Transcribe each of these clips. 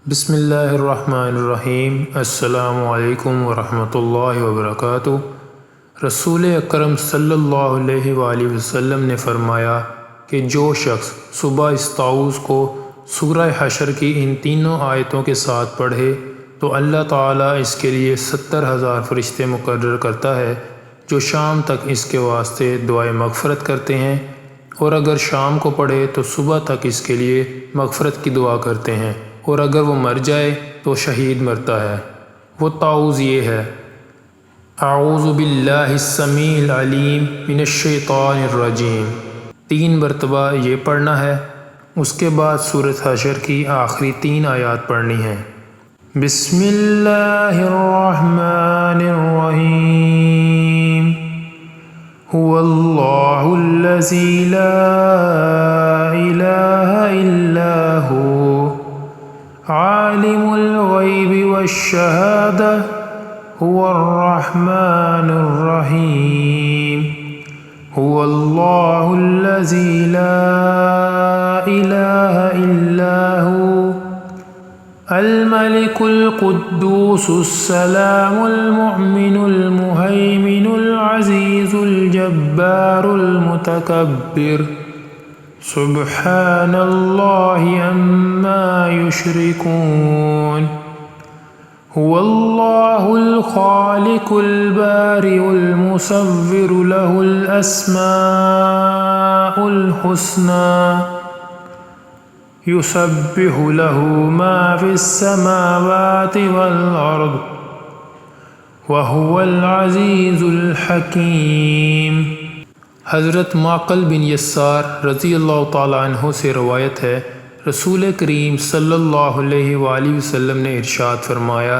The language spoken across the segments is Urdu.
بسم اللہ الرحمن الرحیم۔ السلام علیکم ورحمۃ اللہ وبرکاتہ۔ رسول اکرم صلی اللہ علیہ وآلہ وسلم نے فرمایا کہ جو شخص صبح اس طاؤس کو سورہ حشر کی ان تینوں آیتوں کے ساتھ پڑھے تو اللہ تعالیٰ اس کے لیے 70,000 فرشتے مقرر کرتا ہے جو شام تک اس کے واسطے دعائے مغفرت کرتے ہیں، اور اگر شام کو پڑھے تو صبح تک اس کے لیے مغفرت کی دعا کرتے ہیں، اور اگر وہ مر جائے تو شہید مرتا ہے۔ وہ تعوذ یہ ہے: اعوذ باللہ السمیع العلیم من الشیطان الرجیم۔ 3 مرتبہ یہ پڑھنا ہے، اس کے بعد سورۃ حشر کی آخری 3 آیات پڑھنی ہیں۔ بسم اللہ الرحمن الرحیم۔ هو اللہ الذی لا الہ الا هو عالم الغیب والشہادہ هو الرحمن الرحیم۔ هو اللہ الذی لا الہ الا هو الملک القدوس السلام المؤمن المہیمن العزیز الجبار المتکبر سبحان اللہ عما یشرکون۔ هو اللہ الخالق البارئ المصور له الاسماء الحسنى یسبح له ما فی السماوات والارض وهو العزیز الحکیم۔ حضرت معقل بن یسار رضی اللہ تعالیٰ عنہ سے روایت ہے، رسول کریم صلی اللہ علیہ وآلہ وسلم نے ارشاد فرمایا،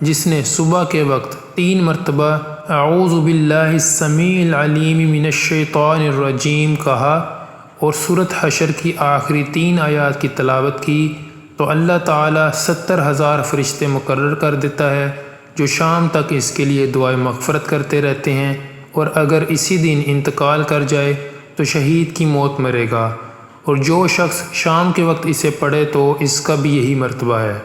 جس نے صبح کے وقت 3 مرتبہ اعوذ باللہ السمیع العلیم من الشیطان الرجیم کہا اور سورۃ حشر کی آخری 3 آیات کی تلاوت کی تو اللہ تعالیٰ 70,000 فرشتے مقرر کر دیتا ہے جو شام تک اس کے لیے دعائے مغفرت کرتے رہتے ہیں، اور اگر اسی دن انتقال کر جائے تو شہید کی موت مرے گا، اور جو شخص شام کے وقت اسے پڑھے تو اس کا بھی یہی مرتبہ ہے۔